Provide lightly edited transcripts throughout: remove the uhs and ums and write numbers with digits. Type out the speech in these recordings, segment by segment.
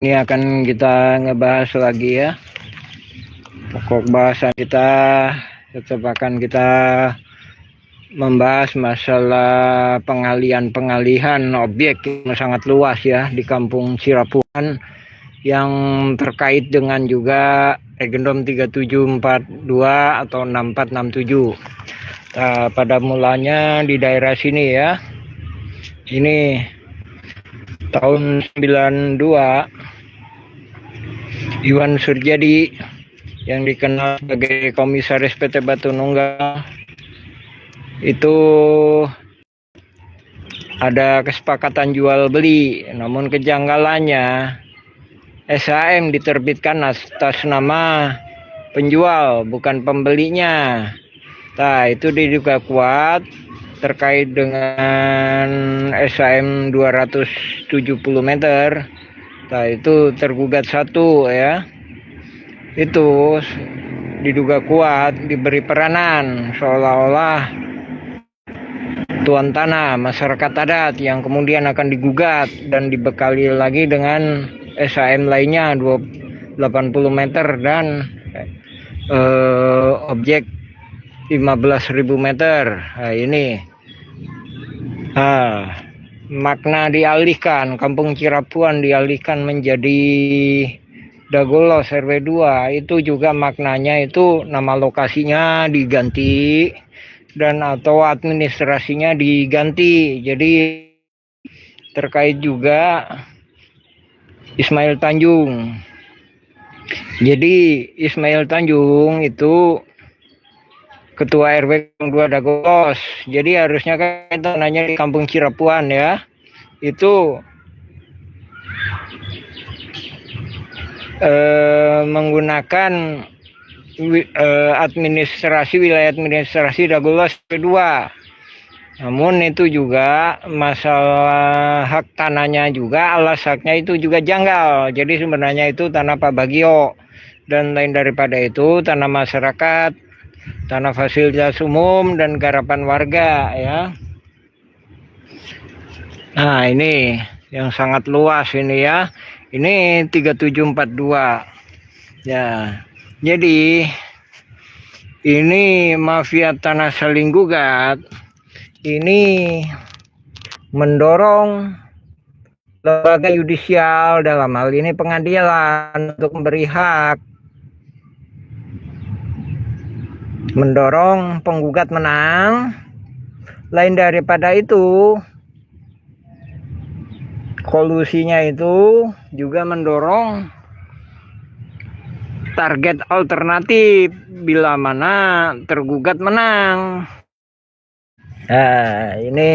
Ini akan kita ngebahas lagi ya. Pokok bahasan kita tetap akan kita membahas masalah pengalihan objek yang sangat luas ya di Kampung Cirapuan yang terkait dengan juga Regendom 3742 atau 6467. Pada mulanya di daerah sini ya. Ini tahun 92 Iwan Surjadi yang dikenal sebagai Komisaris PT Batu Nunggal itu ada kesepakatan jual beli, namun kejanggalannya SHM diterbitkan atas nama penjual bukan pembelinya. Itu diduga kuat terkait dengan SHM 270 meter. Itu tergugat satu ya. Itu diduga kuat diberi peranan seolah-olah tuan tanah masyarakat adat yang kemudian akan digugat dan dibekali lagi dengan SHM lainnya 80 meter dan objek 15.000 meter. Ini makna dialihkan, Kampung Cirapuan dialihkan menjadi Dagolos RW 2. Itu juga maknanya itu nama lokasinya diganti dan atau administrasinya diganti. Jadi terkait juga Ismail Tanjung. Jadi Ismail Tanjung itu Ketua RW 2 Dagolos. Jadi harusnya kan kita nanya di Kampung Cirapuan ya. Itu menggunakan administrasi wilayah administrasi Dagolos kedua. Namun itu juga masalah hak tanahnya juga, alas haknya itu juga janggal. Jadi sebenarnya itu tanah Pak Bagio dan lain daripada itu tanah masyarakat, tanah fasilitas umum dan garapan warga ya. Nah ini yang sangat luas ini ya. Ini 3742 ya. Jadi ini mafia tanah saling gugat ini mendorong lembaga yudisial dalam hal ini pengadilan untuk memberi hak, mendorong penggugat menang. Lain daripada itu, kolusinya itu juga mendorong target alternatif bila mana tergugat menang. Ini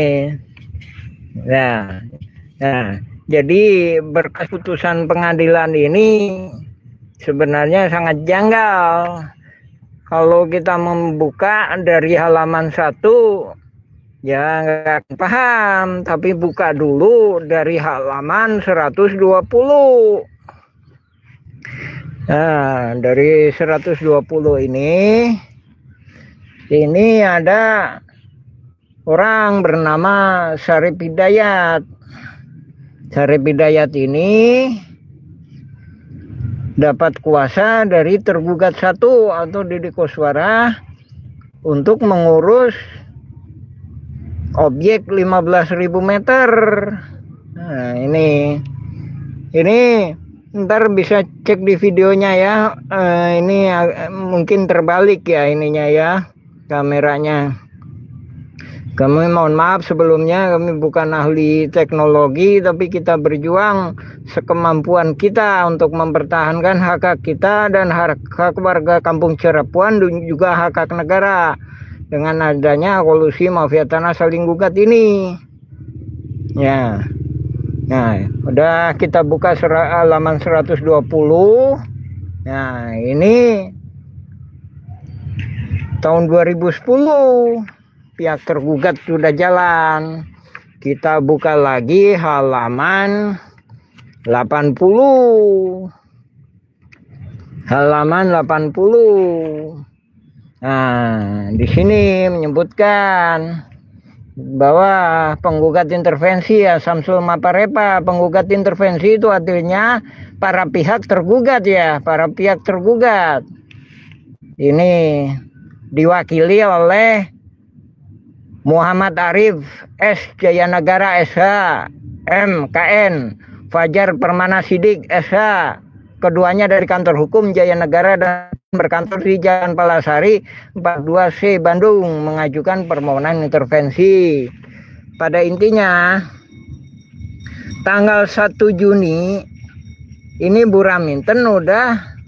jadi berkas putusan pengadilan ini sebenarnya sangat janggal. Kalau kita membuka dari halaman 1 ya nggak paham, tapi buka dulu dari halaman 120. Nah, dari 120 ini ada orang bernama Syarif Hidayat. Syarif Hidayat ini dapat kuasa dari tergugat satu atau Deddy Koswara untuk mengurus objek 15.000 meter. Nah, ini ntar bisa cek di videonya ya. Ini mungkin terbalik ya ininya ya, kameranya. Kami mohon maaf sebelumnya, kami bukan ahli teknologi, tapi kita berjuang sekemampuan kita untuk mempertahankan hak-hak kita dan hak warga Kampung Cirapuan dan juga hak-hak negara dengan adanya kolusi mafia tanah saling gugat ini. Ya. Nah, udah kita buka halaman 120. Nah, ini tahun 2010 pihak tergugat sudah jalan. Kita buka lagi halaman 80. Halaman 80. Nah, di sini menyebutkan bahwa penggugat intervensi ya Samsul Maparepa, penggugat intervensi itu artinya para pihak tergugat ya, para pihak tergugat. Ini diwakili oleh Muhammad Arif S. Jayanagara SH, MKN, Fajar Permana Sidik SH, keduanya dari kantor hukum Jayanagara dan berkantor di Jalan Palasari 42C Bandung, mengajukan permohonan intervensi. Pada intinya tanggal 1 Juni ini Bu Raminten udah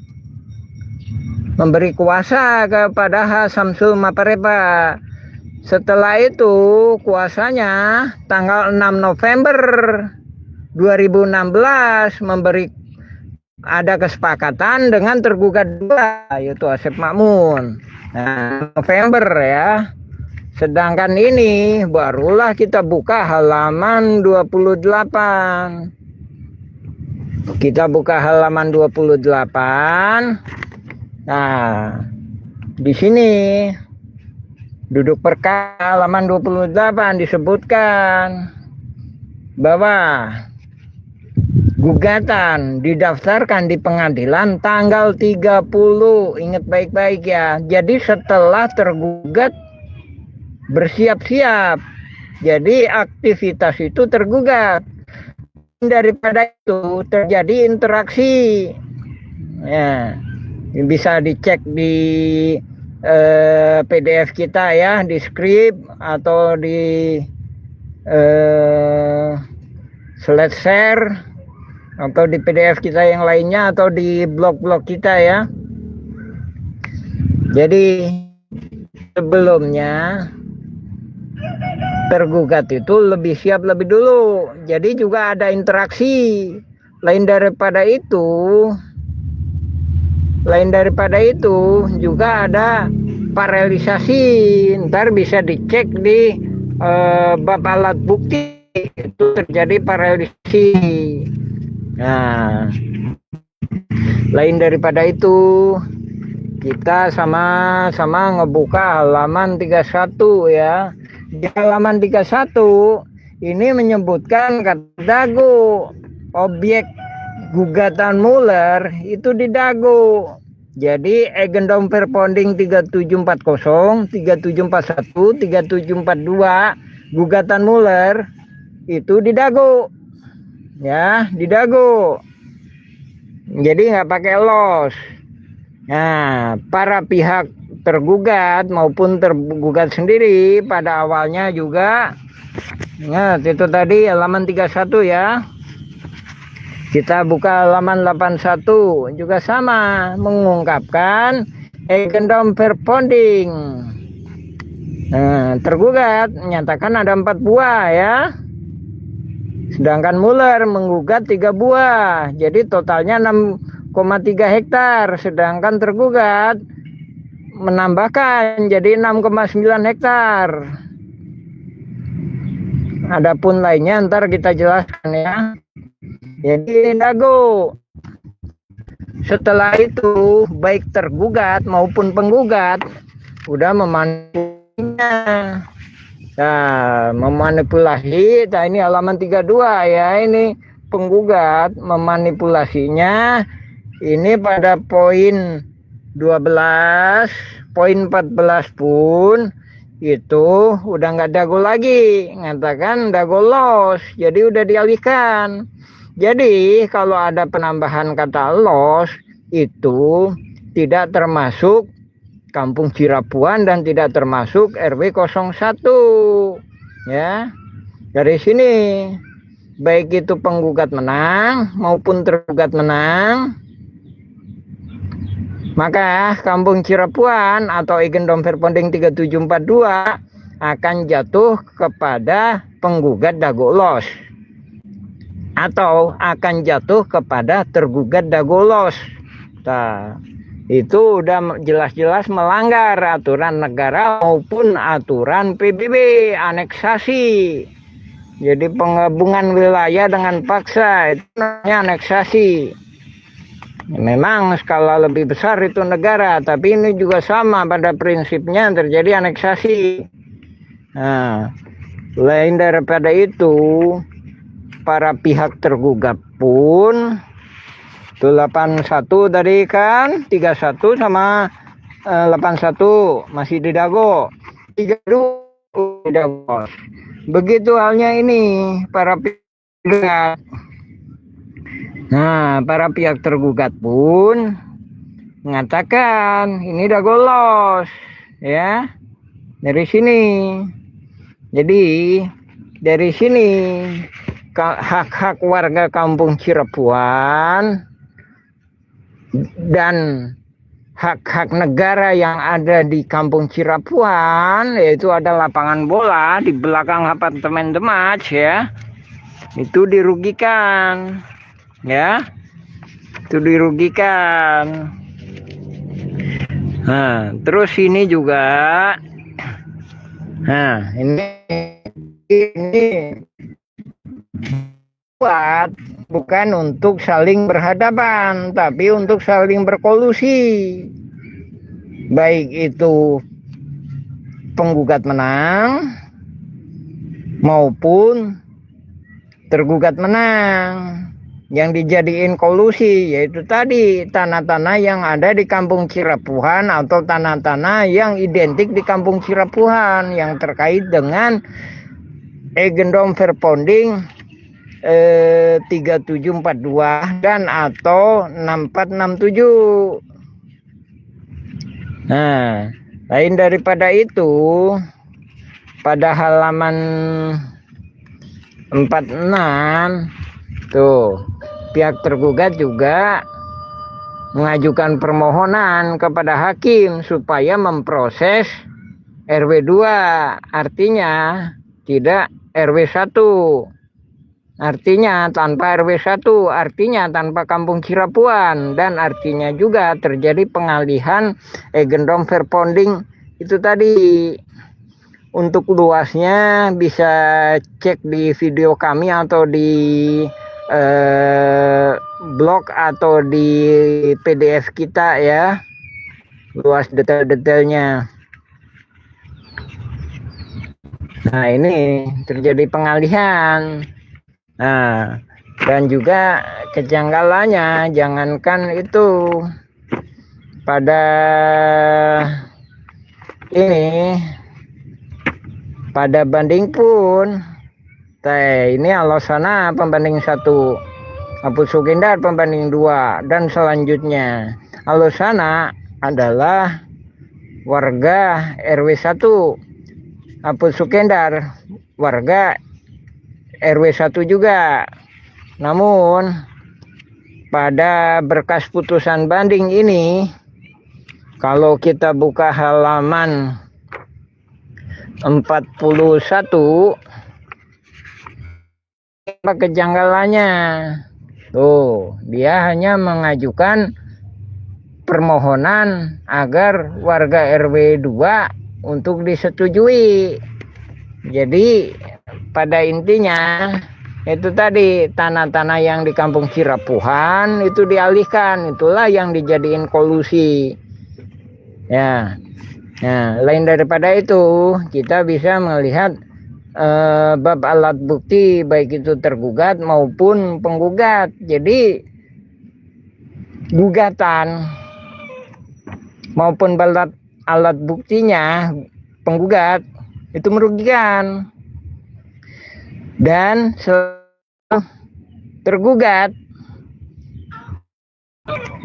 memberi kuasa kepada H. Samsul Maparepa. Setelah itu kuasanya tanggal 6 November 2016 ada kesepakatan dengan tergugat dua, yaitu Asep Makmun. Nah, November ya. Sedangkan ini barulah kita buka halaman 28. Kita buka halaman 28. Nah, di sini duduk perkara halaman 28 disebutkan bahwa gugatan didaftarkan di pengadilan tanggal 30. Ingat baik-baik ya. Jadi setelah tergugat bersiap-siap. Jadi aktivitas itu tergugat. Daripada itu terjadi interaksi. Ya. Bisa dicek di PDF kita ya, di skrip atau di slide share atau di PDF kita yang lainnya atau di blog-blog kita ya. Jadi sebelumnya tergugat itu lebih siap lebih dulu. Jadi juga ada interaksi. Lain daripada itu juga ada paralelisasi. Ntar bisa dicek di bab alat bukti, itu terjadi paralelisasi. Nah, lain daripada itu kita sama-sama ngebuka halaman 31 ya. Di halaman 31 ini menyebutkan kata dago, objek gugatan Muller itu di dago. Jadi Eigendom Verponding 3740, 3741, 3742 gugatan Muller itu di dago. Ya, di dago. Jadi nggak pakai los. Nah, para pihak tergugat maupun tergugat sendiri pada awalnya juga. Nah, itu tadi halaman 31 ya. Kita buka halaman 81 juga sama mengungkapkan Eigendom Verponding. Nah, tergugat menyatakan ada 4 buah ya. Sedangkan Muller menggugat 3 buah. Jadi totalnya 6,3 hektar. Sedangkan tergugat menambahkan jadi 6,9 hektar. Adapun lainnya ntar kita jelaskan ya. Jadi dago. Setelah itu baik tergugat maupun penggugat udah memanipulasinya. Nah, memanipulasi. Nah, ini halaman 32 ya. Ini penggugat memanipulasinya. Ini pada poin 12, poin 14 pun itu udah nggak dago lagi, ngatakan dago los. Jadi udah dialihkan. Jadi kalau ada penambahan kata los itu tidak termasuk Kampung Cirapuan dan tidak termasuk RW 01 ya. Dari sini baik itu penggugat menang maupun tergugat menang, maka Kampung Cirapuan atau Eigendom Verponding 3742 akan jatuh kepada penggugat dago los atau akan jatuh kepada tergugat dago los. Nah, itu udah jelas-jelas melanggar aturan negara maupun aturan PBB aneksasi. Jadi penggabungan wilayah dengan paksa itu namanya aneksasi. Memang skala lebih besar itu negara, tapi ini juga sama pada prinsipnya terjadi aneksasi. Nah, Lain daripada itu, para pihak tergugat pun itu 81 tadi kan, 31 sama 81 masih didago, 32 didago. Begitu halnya ini para pihak. Nah, para pihak tergugat pun mengatakan ini udah lolos ya dari sini. Jadi dari sini hak-hak warga kampung Cirepuan dan hak-hak negara yang ada di kampung Cirepuan, yaitu ada lapangan bola di belakang apartemen The Match ya, itu dirugikan ya, itu dirugikan. Nah, terus ini juga, nah ini bukan untuk saling berhadapan, tapi untuk saling berkolusi. Baik itu penggugat menang maupun tergugat menang. Yang dijadiin kolusi yaitu tadi tanah-tanah yang ada di kampung Cirepuan atau tanah-tanah yang identik di kampung Cirepuan yang terkait dengan Eigendom Verponding 3742 dan atau 6467. Nah, lain daripada itu, pada halaman 46 tuh, pihak tergugat juga mengajukan permohonan kepada hakim supaya memproses RW 2, artinya tidak RW 1. Artinya tanpa RW 1, artinya tanpa kampung Cirepuan, dan artinya juga terjadi pengalihan Eigendom Verponding itu tadi. Untuk luasnya bisa cek di video kami atau di blog atau di PDF kita ya, luas detail-detailnya. Nah, ini terjadi pengalihan. Nah, dan juga kejanggalannya, jangankan itu, pada ini, pada banding pun, ini Alosana pembanding 1, Apu Sukendar pembanding 2, dan selanjutnya Alosana adalah warga RW 1, Apu Sukendar warga RW 1 juga. Namun pada berkas putusan banding ini, kalau kita buka halaman 41, apa kejanggalannya? Tuh, dia hanya mengajukan permohonan agar warga RW 2 untuk disetujui. Jadi pada intinya itu tadi, tanah-tanah yang di kampung Cirepuan itu dialihkan, itulah yang dijadiin kolusi ya. Nah, lain daripada itu, kita bisa melihat bab alat bukti baik itu tergugat maupun penggugat. Jadi gugatan maupun alat buktinya penggugat itu merugikan, dan tergugat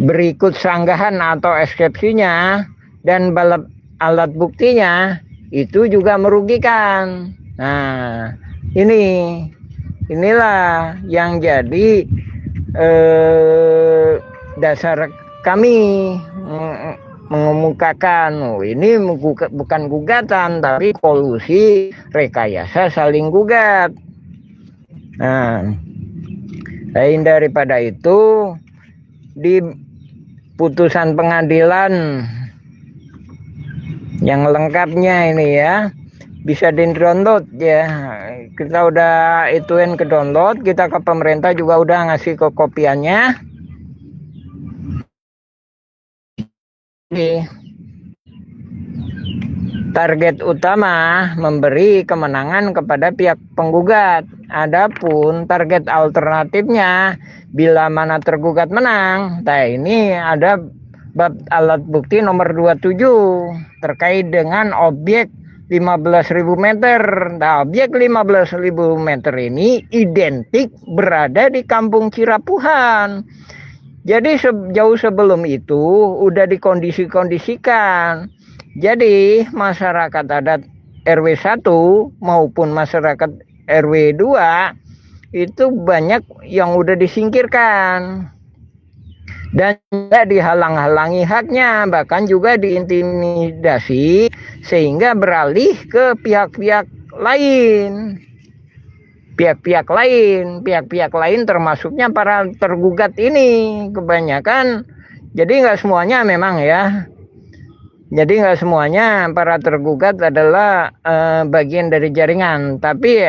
berikut sanggahan atau eksepsinya dan alat buktinya itu juga merugikan. Nah, inilah yang jadi dasar kami mengemukakan, ini bukan gugatan tapi kolusi rekayasa saling gugat. Nah, lain daripada itu, di putusan pengadilan yang lengkapnya ini ya, bisa di-download ya. Kita udah ituin ke download, kita ke pemerintah juga udah ngasih ke kopiannya. target utama memberi kemenangan kepada pihak penggugat. Adapun target alternatifnya bila mana tergugat menang. Nah, ini ada bab alat bukti nomor 27 terkait dengan objek 15.000 meter. Nah, objek 15.000 meter ini identik berada di Kampung Cirapuhan. Jadi jauh sebelum itu udah dikondisikan. Jadi masyarakat adat RW 1 maupun masyarakat RW 2 itu banyak yang udah disingkirkan. Dan juga dihalang-halangi haknya, bahkan juga diintimidasi sehingga beralih ke pihak-pihak lain. Pihak-pihak lain termasuknya para tergugat ini kebanyakan. Jadi nggak semuanya memang ya. Jadi nggak semuanya para tergugat adalah bagian dari jaringan, tapi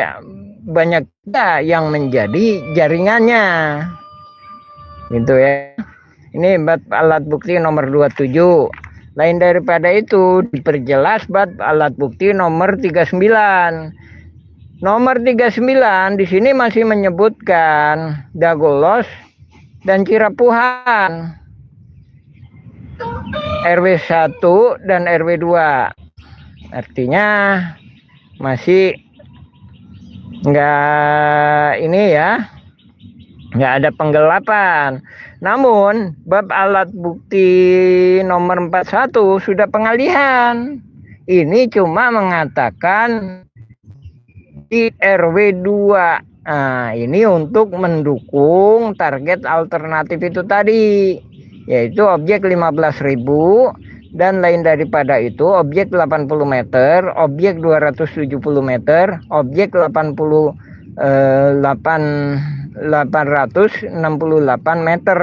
banyak juga yang menjadi jaringannya. Gitu ya. Ini bab alat bukti nomor 27. Lain daripada itu diperjelas bab alat bukti nomor 39. Nomor 39 di sini masih menyebutkan Dagolos dan Cirapuhan. RW 1 dan RW 2. Artinya masih enggak ini ya. Enggak ada penggelapan. Namun bab alat bukti nomor 41 sudah pengalihan. Ini cuma mengatakan di RW 2. Nah, ini untuk mendukung target alternatif itu tadi, yaitu objek 15.000 dan lain daripada itu objek 80 meter, objek 270 meter, objek 868 meter.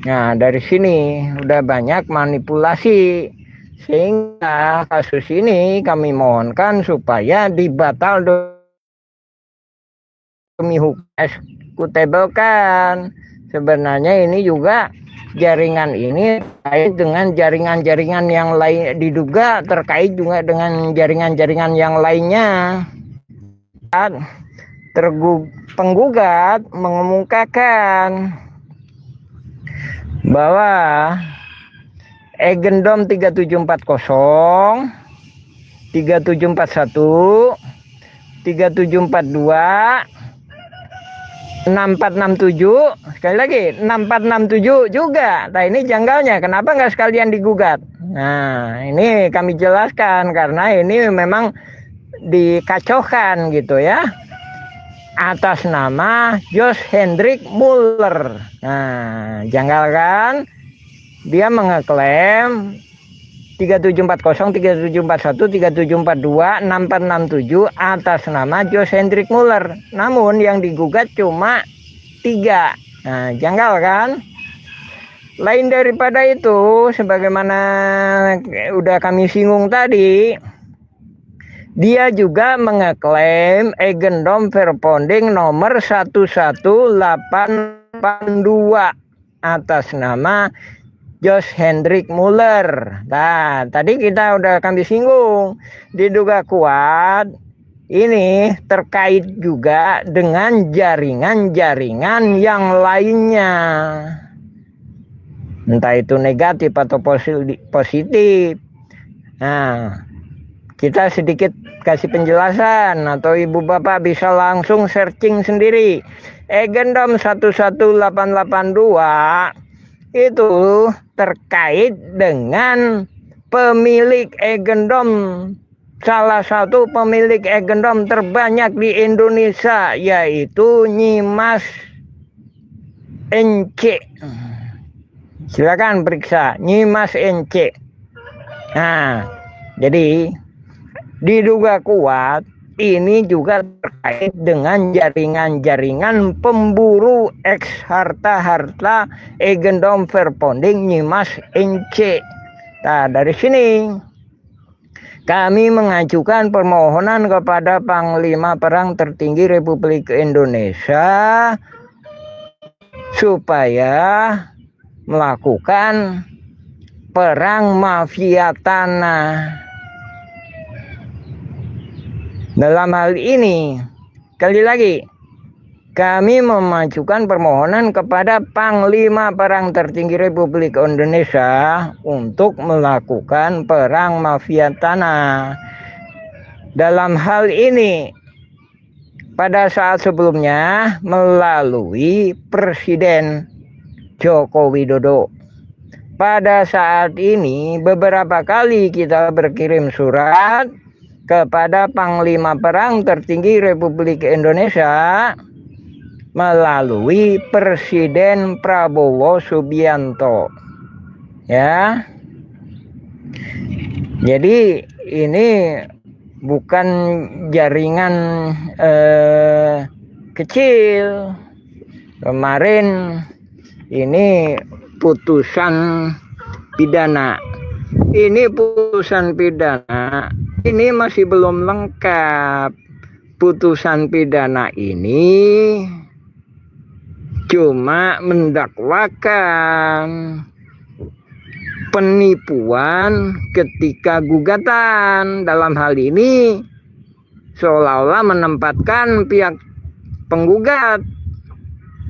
Nah, dari sini udah banyak manipulasi sehingga kasus ini kami mohonkan supaya dibatal demi hukum eksekutabel kan. Sebenarnya ini juga jaringan ini terkait dengan jaringan-jaringan yang lain, diduga terkait juga dengan jaringan-jaringan yang lainnya. Penggugat mengemukakan bahwa Agendom 3740, 3741, 3742, 6467, sekali lagi 6467 juga. Nah, ini janggalnya, kenapa nggak sekalian digugat? Nah, ini kami jelaskan karena ini memang dikacaukan gitu ya, atas nama Jos Hendrik Muller. Nah, janggal kan? Dia mengeklaim 3740, 3741, 3742, 6467 atas nama Jos Hendrik Muller. Namun yang digugat cuma 3. Nah, janggal kan? Lain daripada itu, sebagaimana udah kami singgung tadi, dia juga mengeklaim Agendom Verponding nomor 11882 atas nama Jos Hendrik Muller. Nah, tadi kita udah kami singgung, diduga kuat ini terkait juga dengan jaringan-jaringan yang lainnya. Entah itu negatif atau positif. Nah, kita sedikit kasih penjelasan atau ibu bapak bisa langsung searching sendiri. Agendom 11882 itu terkait dengan pemilik Agendom, salah satu pemilik Agendom terbanyak di Indonesia, yaitu Nyimas NC. Silakan periksa Nyimas NC. Nah, jadi diduga kuat ini juga terkait dengan jaringan-jaringan pemburu eks harta-harta Agendom Verponding Nyimas NC. Nah, dari sini kami mengajukan permohonan kepada Panglima Perang Tertinggi Republik Indonesia supaya melakukan perang mafia tanah Dalam hal ini, sekali lagi, kami memajukan permohonan kepada Panglima Perang Tertinggi Republik Indonesia untuk melakukan perang mafia tanah. Dalam hal ini, pada saat sebelumnya melalui Presiden Joko Widodo. Pada saat ini beberapa kali kita berkirim surat kepada Panglima Perang Tertinggi Republik Indonesia melalui Presiden Prabowo Subianto. Ya. Jadi ini bukan jaringan kecil. Kemarin ini putusan pidana. Ini putusan pidana. Ini masih belum lengkap. Putusan pidana ini cuma mendakwakan penipuan ketika gugatan. Dalam hal ini seolah-olah menempatkan pihak penggugat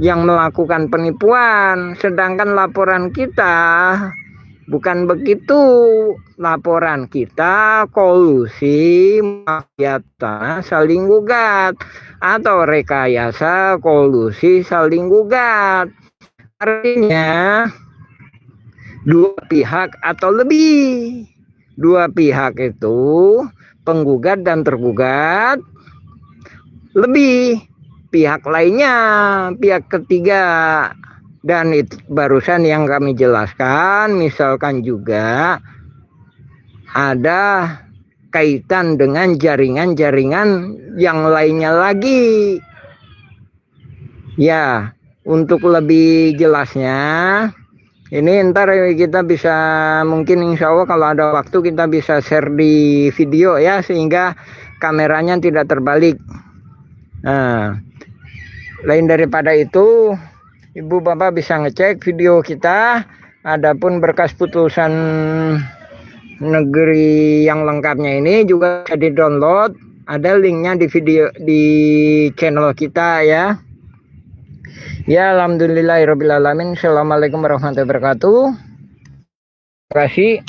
yang melakukan penipuan, sedangkan laporan kita bukan begitu. Laporan kita kolusi mafia tanah saling gugat atau rekayasa kolusi saling gugat. Artinya dua pihak atau lebih. Dua pihak itu penggugat dan tergugat, lebih pihak lainnya, pihak ketiga. Dan itu barusan yang kami jelaskan, misalkan juga ada kaitan dengan jaringan-jaringan yang lainnya lagi. Ya, untuk lebih jelasnya, ini ntar kita bisa, mungkin insya Allah kalau ada waktu kita bisa share di video ya, sehingga kameranya tidak terbalik. Nah, lain daripada itu, Ibu Bapak bisa ngecek video kita. Adapun berkas putusan negeri yang lengkapnya ini juga bisa di-download. Ada linknya di video di channel kita ya. Ya, alhamdulillahirrabbilalamin. Assalamualaikum warahmatullahi wabarakatuh. Terima kasih.